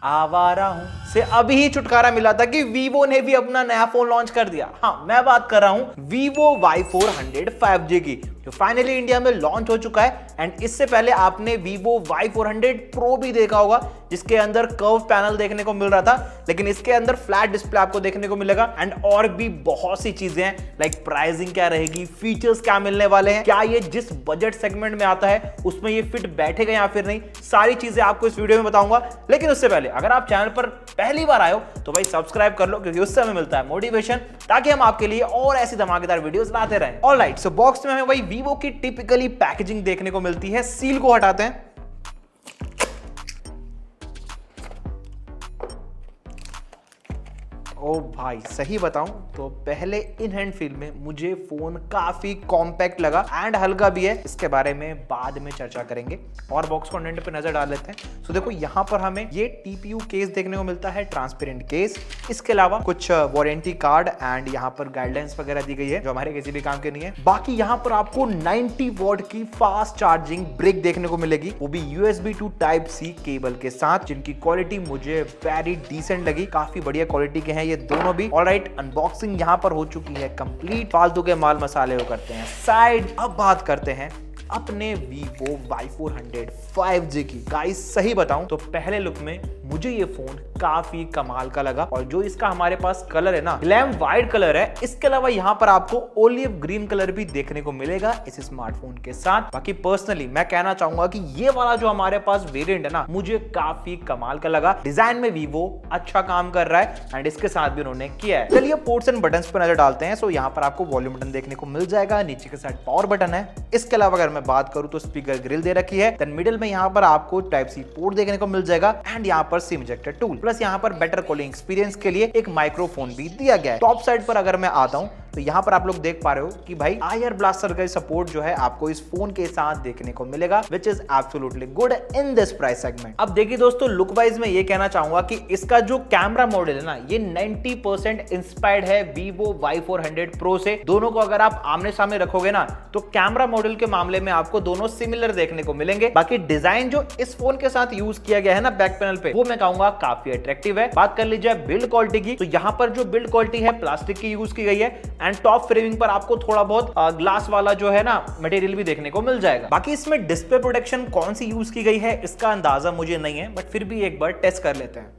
आवारा हूं से अभी ही छुटकारा मिला था कि वीवो ने भी अपना नया फोन लॉन्च कर दिया। हाँ, मैं बात कर रहा हूं वीवो Y400 5G की, जो फाइनली इंडिया में लॉन्च हो चुका है। एंड इससे पहले आपने वीवो Y400 Pro भी देखा होगा, जिसके अंदर कर्व पैनल देखने को मिल रहा था, लेकिन इसके अंदर फ्लैट डिस्प्ले आपको देखने को मिलेगा। एंड और भी बहुत सी चीजें हैं, लाइक प्राइसिंग क्या रहेगी, फीचर्स क्या मिलने वाले हैं, क्या ये जिस बजट सेगमेंट में आता है उसमें ये फिट बैठेगा या फिर नहीं, सारी चीजें आपको इस वीडियो में बताऊंगा। लेकिन उससे पहले अगर आप चैनल पर पहली बार आए हो तो भाई सब्सक्राइब कर लो, क्योंकि उससे हमें मिलता है मोटिवेशन, ताकि हम आपके लिए और ऐसी धमाकेदार वीडियोस लाते रहें। ऑलराइट, सो बॉक्स में हमें वही वीवो की टिपिकली पैकेजिंग देखने को मिलती है। सील को हटाते हैं। ओ भाई, सही बताऊं तो पहले इन हैंड फील में मुझे फोन काफी कॉम्पैक्ट लगा एंड हल्का भी है। इसके बारे में बाद में चर्चा करेंगे और बॉक्स कंटेंट पे नजर डाल लेते हैं। सो देखो, यहाँ पर हमें ये टीपीयू केस देखने को मिलता है, ट्रांसपेरेंट केस। इसके अलावा कुछ वारंटी कार्ड एंड यहाँ पर गाइडलाइंस वगैरह दी गई है, जो हमारे किसी भी काम के नहीं है। बाकी यहाँ पर आपको 90 वॉट की फास्ट चार्जिंग ब्रेक देखने को मिलेगी, वो भी USB to Type-C केबल के साथ, जिनकी क्वालिटी मुझे वेरी डिसेंट लगी। काफी बढ़िया क्वालिटी के हैं ये दोनों भी। ऑलराइट, अनबॉक्सिंग यहाँ पर हो चुकी है कंप्लीट। फालतू के माल मसाले वो करते हैं साइड। अब बात करते हैं अपने वीवो Y400 5G की। गाइस, सही बताऊं तो पहले लुक में मुझे ये फोन काफी कमाल का लगा, और जो इसका हमारे पास कलर है ना, ग्लैम वाइट कलर है। इसके अलावा यहाँ पर आपको ओलिव ग्रीन कलर भी देखने को मिलेगा इस स्मार्टफोन के साथ। बाकी पर्सनली मैं कहना चाहूंगा कि ये वाला जो हमारे पास वेरिएंट है ना, मुझे काफी कमाल का लगा। डिजाइन में वीवो अच्छा काम कर रहा है एंड इसके साथ भी उन्होंने किया है। चलिए पोर्ट्स एंड बटन्स पर नजर डालते हैं। सो यहाँ पर आपको वॉल्यूम बटन देखने को मिल जाएगा, नीचे के साइड पावर बटन है। इसके अलावा अगर मैं बात करूं तो स्पीकर ग्रिल दे रखी है। देन मिडिल में यहाँ पर आपको Type-C पोर्ट देखने को मिल जाएगा एंड यहाँ पर सिम इजेक्टर टूल, प्लस यहाँ पर बेटर कॉलिंग एक्सपीरियंस के लिए एक माइक्रोफोन भी दिया गया है। टॉप साइड पर अगर मैं आता हूं तो यहाँ पर आप लोग देख पा रहे हो कि भाई आयर ब्लास्टर का सपोर्ट जो है आपको इस फोन के साथ देखने को मिलेगा, which is absolutely good in this price segment. अब देखिए दोस्तों, लुक वाइज में ये कहना चाहूंगा कि इसका जो कैमरा मॉडल है ना, ये 90% इंस्पायर्ड है वीवो Y400 Pro से। दोनों को अगर आप आमने सामने रखोगे ना, तो कैमरा मॉडल के मामले में आपको दोनों सिमिलर देखने को मिलेंगे। बाकी डिजाइन जो इस फोन के साथ यूज किया गया है ना बैक पैनल पे, वो मैं कहूंगा काफी अट्रैक्टिव है। बात कर लीजिए बिल्ड क्वालिटी की, तो यहाँ पर जो बिल्ड क्वालिटी है प्लास्टिक की यूज की गई है एंड टॉप फ्रेमिंग पर आपको थोड़ा बहुत ग्लास वाला जो है ना मटेरियल भी देखने को मिल जाएगा। बाकी इसमें डिस्प्ले प्रोटेक्शन कौन सी यूज की गई है इसका अंदाजा मुझे नहीं है, बट फिर भी एक बार टेस्ट कर लेते हैं।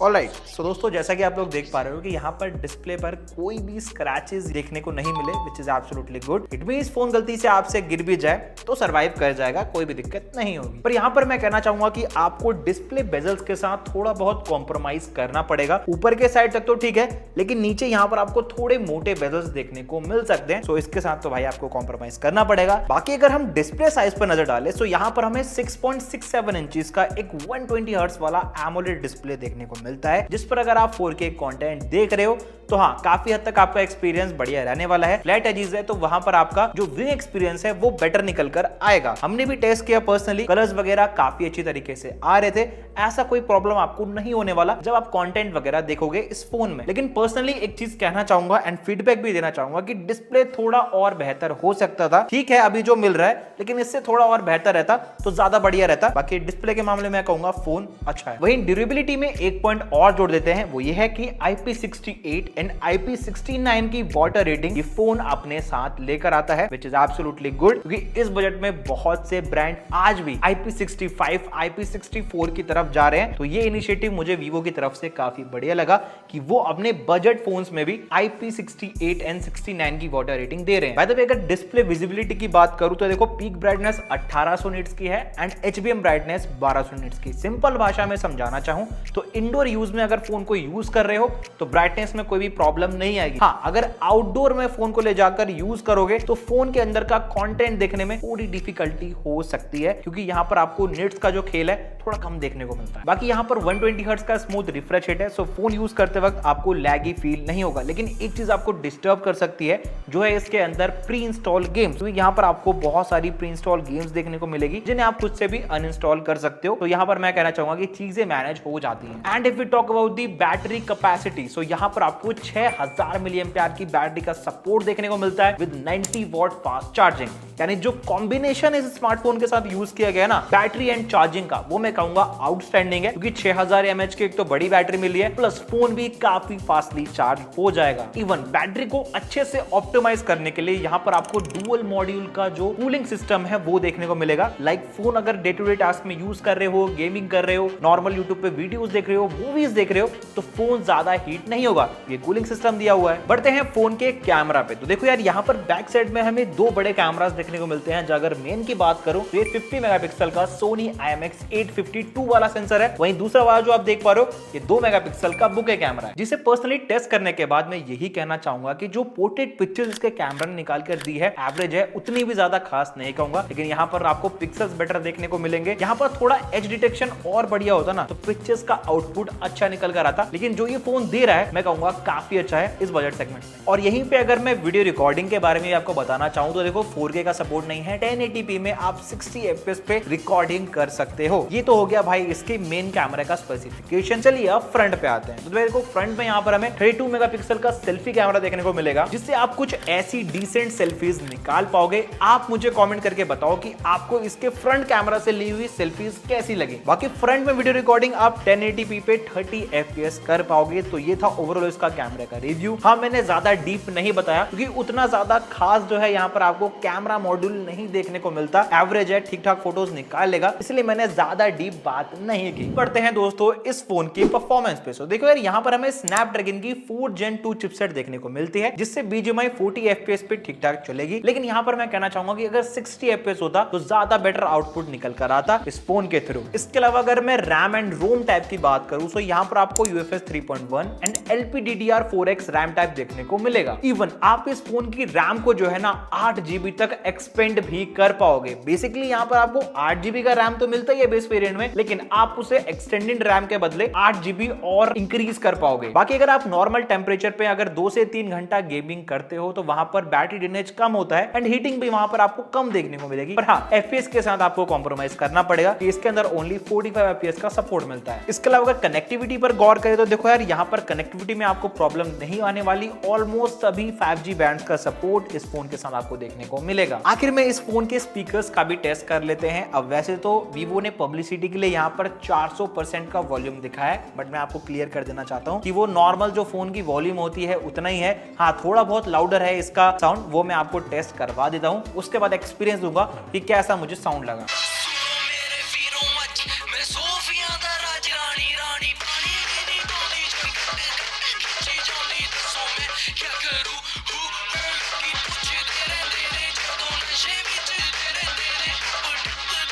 ऑलराइट, सो दोस्तों, जैसा कि आप लोग देख पा रहे हो कि यहाँ पर डिस्प्ले पर कोई भी स्क्रैचेस देखने को नहीं मिले, which is absolutely good. It means phone गलती से आपसे गिर भी जाए तो सरवाइव कर जाएगा, कोई भी दिक्कत नहीं होगी। पर यहाँ पर मैं कहना चाहूंगा कि आपको डिस्प्ले बेजल्स के साथ थोड़ा बहुत कॉम्प्रोमाइज करना पड़ेगा। ऊपर के साइड तक तो ठीक है, लेकिन नीचे यहाँ पर आपको थोड़े मोटे बेजल्स देखने को मिल सकते हैं। सो इसके साथ तो भाई आपको कॉम्प्रोमाइज करना पड़ेगा। बाकी अगर हम डिस्प्ले साइज पर नजर डालें तो यहाँ पर हमें 6.67 इंचेस का एक 120 हर्ट्ज वाला एमोलेड डिस्प्ले देखने को मिलता है, जिस पर अगर आप 4K कंटेंट देख रहे हो तो हाँ, काफी हद तक आपका एक्सपीरियंस बढ़िया रहने वाला है। फ्लैट एजेस है तो वहां पर आपका जो व्यू एक्सपीरियंस है वो बेटर निकल कर आएगा। हमने भी टेस्ट किया पर्सनली, कलर्स वगैरह काफी अच्छी तरीके से आ रहे थे। ऐसा कोई प्रॉब्लम आपको नहीं होने वाला जब आप कंटेंट वगैरह देखोगे इस फोन में। लेकिन पर्सनली एक चीज कहना चाहूंगा एंड फीडबैक भी देना चाहूंगा कि डिस्प्ले थोड़ा और बेहतर हो सकता था। ठीक है, अभी जो मिल रहा है, लेकिन इससे थोड़ा और बेहतर रहता तो ज्यादा बढ़िया रहता। बाकी डिस्प्ले के मामले में कहूंगा फोन अच्छा है। वहीं ड्यूरेबिलिटी में एक पॉइंट और जोड़ देते हैं, वो ये है कि IP68 एंड IP69 की वाटर रेटिंग ये फोन अपने साथ लेकर आता है, विच इज एब्सोल्युटली गुड, क्योंकि इस बजट में बहुत से ब्रांड आज भी IP65, IP64 की तरफ जा रहे हैं। तो ये इनिशिएटिव मुझे वीवो की तरफ से काफी बढ़िया लगा कि वो अपने बजट फोन्स में भी IP68 एंड 69 की वाटर रेटिंग दे रहे हैं। बाय द वे, अगर डिस्प्ले विजिबिलिटी की बात करूं तो देखो, पीक ब्राइटनेस 1800 निट्स की है एंड HBM ब्राइटनेस 1200 निट्स की। सिंपल भाषा में समझाना चाहूं तो इंडोर यूज में अगर फोन को यूज कर रहे हो तो ब्राइटनेस में कोई भी प्रॉब्लम नहीं आएगी। हाँ, अगर आउटडोर में फोन को ले जाकर यूज करोगे तो फोन के अंदर का कंटेंट देखने में थोड़ी डिफिकल्टी हो सकती है, क्योंकि यहाँ पर आपको निट्स का जो खेल है थोड़ा कम देखने को मिलता है। बाकी यहाँ पर 120 हर्ट्ज का स्मूथ रिफ्रेश रेट है, सो फोन यूज करते वक्त आपको लैगी फील नहीं होगा। लेकिन एक चीज आपको डिस्टर्ब कर सकती है, जो है इसके अंदर प्री इंस्टॉल गेम्स। तो यहाँ पर आपको बहुत सारी प्री इंस्टॉल गेम्स देखने को मिलेगी, जिन्हें आप खुद से भी अनइंस्टॉल कर सकते हो। तो यहाँ पर मैं कहना चाहूंगा कि चीजें मैनेज हो जाती हैं। And if we talk about the battery capacity, so यहाँ पर आपको 6000 mAh की बैटरी का सपोर्ट देखने को मिलता है विद 90 वॉट फास्ट चार्जिंग। यानी जो कॉम्बिनेशन इस स्मार्टफोन के साथ यूज किया गया ना बैटरी एंड चार्जिंग का, वो मैं कहूंगा आउटस्टैंडिंग है, क्योंकि 6000 mAh की एक तो बड़ी बैटरी मिली है, प्लस फोन भी काफी फास्टली चार्ज हो जाएगा। इवन बैटरी को अच्छे से ऑप्टिमाइज करने के लिए यहाँ पर आपको डुअल मॉड्यूल का जो कूलिंग सिस्टम है वो देखने को मिलेगा। लाइक फोन अगर डे टू डे टास्क में यूज कर रहे हो, गेमिंग कर रहे हो, नॉर्मल यूट्यूब पे वीडियोस देख रहे हो, मूवीज देख रहे हो, तो फोन ज्यादा हीट नहीं होगा, ये कूलिंग सिस्टम दिया हुआ है। बढ़ते हैं फोन के कैमरा पे, तो देखो यार यहाँ पर बैक साइड में हमें दो बड़े कैमरास देखने को मिलते हैं। अगर मेन की बात करूं तो ये 50 मेगापिक्सल का सोनी IMX852 वाला सेंसर है। वहीं दूसरा वाला जो आप देख पा रहे हो ये 2 मेगापिक्सल का बुके कैमरा है, जिसे पर्सनली टेस्ट करने के बाद मैं यही कहना चाहूंगा कि जो पोर्ट्रेट पिक्चर्स इसके कैमरा ने निकाल कर दी है एवरेज है, उतनी भी ज्यादा खास नहीं कहूंगा, लेकिन यहाँ पर आपको पिक्सल्स बेटर देखने को मिलेंगे। यहाँ पर थोड़ा एज डिटेक्शन और बढ़िया होता ना तो पिक्चर्स का आउटपुट अच्छा निकल कर आता, लेकिन जो ये फोन दे रहा है मैं कहूंगा काफी अच्छा है इस बजट सेगमेंट में। और यहीं पे अगर मैं वीडियो रिकॉर्डिंग के बारे में आपको बताना चाहूं तो देखो 4K का सपोर्ट नहीं है, 1080p में आप 60 FPS पे रिकॉर्डिंग कर सकते हो। ये तो हो गया भाई इसके मेन कैमरे का स्पेसिफिकेशन। चलिए अब फ्रंट पे आते हैं, तो देखो फ्रंट में यहाँ पर हमें 32 मेगापिक्सल का सेल्फी कैमरा देखने को मिलेगा, जिससे आप कुछ ऐसी डिसेंट सेल्फीज निकाल पाओगे। आप मुझे कमेंट करके बताओ कि आपको इसके फ्रंट कैमरा से ली हुई सेल्फीज कैसी लगी। बाकी फ्रंट में वीडियो रिकॉर्डिंग आप 1080p पे 30 FPS कर पाओगे। तो ये था ओवरऑल इसका कैमरे का रिव्यू। हाँ, मैंने ज्यादा डीप नहीं बताया क्योंकि उतना ज्यादा खास जो है यहाँ पर आपको कैमरा मॉड्यूल नहीं देखने को मिलता, एवरेज है, ठीक ठाक फोटोज निकाल लेगा, इसलिए मैंने ज्यादा डीप बात नहीं की। बढ़ते हैं दोस्तों इस फोन की परफॉर्मेंस पे। तो देखो यार यहाँ पर हमें स्नैपड्रैगन की 4th Gen 2 चिपसेट देखने को मिलती है, जिससे BGMI 40 FPS पे ठीक ठाक चलेगी। लेकिन यहाँ पर मैं कहना चाहूंगा कि अगर 60 FPS होता तो ज्यादा बेटर आउटपुट निकल कर आता इस फोन के थ्रू। इसके अलावा अगर मैं रैम एंड रोम टाइप की बात करूं तो यहाँ पर आपको UFS 3.1 and LPDDR4X RAM type देखने को मिलेगा। इवन आप इस फोन की रैम को जो है ना 8 GB तक एक्सपेंड भी कर पाओगे। बेसिकली यहाँ पर आपको 8 GB का रैम तो मिलता ही है बेस वेरिएंट में, लेकिन आप उसे एक्सटेंडेड रैम के बदले 8 GB और इंक्रीज कर पाओगे। बाकी अगर आप नॉर्मल टेम्परेचर पे अगर 2 से 3 घंटा गेमिंग करते हो तो वहां पर बैटरी ड्रेनेज कम होता है एंड हीटिंग भी वहां पर आपको कम देखने को मिलेगी। पर हाँ, FPS के साथ आपको कॉम्प्रोमाइज करना पड़ेगा कि इसके अंदर ओनली 45 FPS का सपोर्ट मिलता है। इसके अलावा अगर कनेक्टिविटी पर गौर करें तो देखो यार यहाँ पर कनेक्टिविटी में आपको प्रॉब्लम नहीं आने वाली। ऑलमोस्ट सभी 5G बैंड्स का सपोर्ट इस फोन के साथ आपको देखने को मिलेगा। आखिर में इस फोन के स्पीकर्स का भी टेस्ट कर लेते हैं। अब वैसे तो Vivo ने पब्लिसिटी के लिए यहाँ पर 400% का वॉल्यूम दिखाया है, बट मैं आपको क्लियर कर देना चाहता हूँ कि वो नॉर्मल जो फोन की वॉल्यूम होती है उतना ही है। हाँ, थोड़ा बहुत लाउडर है इसका साउंड, वो मैं आपको टेस्ट करवा देता हूँ, उसके बाद एक्सपीरियंस दूंगा कि कैसा मुझे साउंड लगा।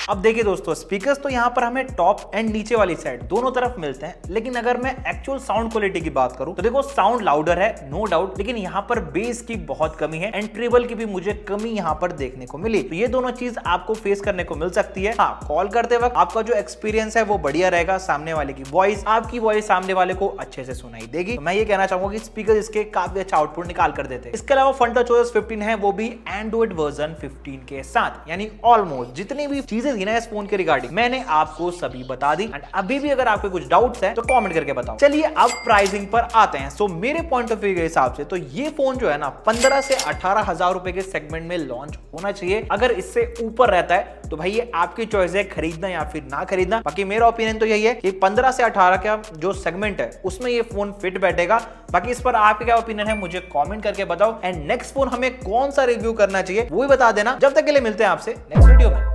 अब देखिए दोस्तों, स्पीकर्स तो यहाँ पर हमें टॉप एंड नीचे वाली साइड दोनों तरफ मिलते हैं, लेकिन अगर मैं एक्चुअल साउंड क्वालिटी की बात करूं तो देखो साउंड लाउडर है नो डाउट, लेकिन यहाँ पर बेस की बहुत कमी है एंड ट्रिबल की भी मुझे कमी यहाँ पर देखने को मिली। तो ये दोनों चीज आपको फेस करने को मिल सकती है। हाँ, कॉल करते वक्त आपका जो एक्सपीरियंस है वो बढ़िया रहेगा, सामने वाले की वॉइस, आपकी वॉइस सामने वाले को अच्छे से सुनाई देगी। तो मैं ये कहना चाहूंगा कि स्पीकर इसके काफी अच्छा आउटपुट निकाल कर देते हैं। इसके अलावा FunTouch OS 15 है, वो भी एंड्रॉइड वर्जन 15 के साथ, यानी ऑलमोस्ट जितनी भी चीजें थी ना इस फोन के रिगार्डिंग मैंने आपको सभी बता दी। एंड अभी भी अगर आपको कुछ डाउट्स हैं तो कमेंट करके बताओ। चलिए अब प्राइसिंग पर आते हैं। सो मेरे पॉइंट ऑफ व्यू के हिसाब से तो ये फोन जो है ना 15 से 18 हजार रुपए के सेगमेंट में लॉन्च होना चाहिए। अगर इससे ऊपर रहता है तो भाई ये आपकी चॉइस है, खरीदना या फिर ना खरीदना। बाकी मेरा ओपिनियन तो यही है कि 15 से 18 का जो सेगमेंट है उसमें ये फोन फिट बैठेगा। बाकी इस पर आपके क्या ओपिनियन है मुझे कमेंट करके बताओ। एंड नेक्स्ट फोन हमें कौन सा रिव्यू करना चाहिए वो भी बता देना। जब तक के लिए मिलते हैं आपसे नेक्स्ट वीडियो में।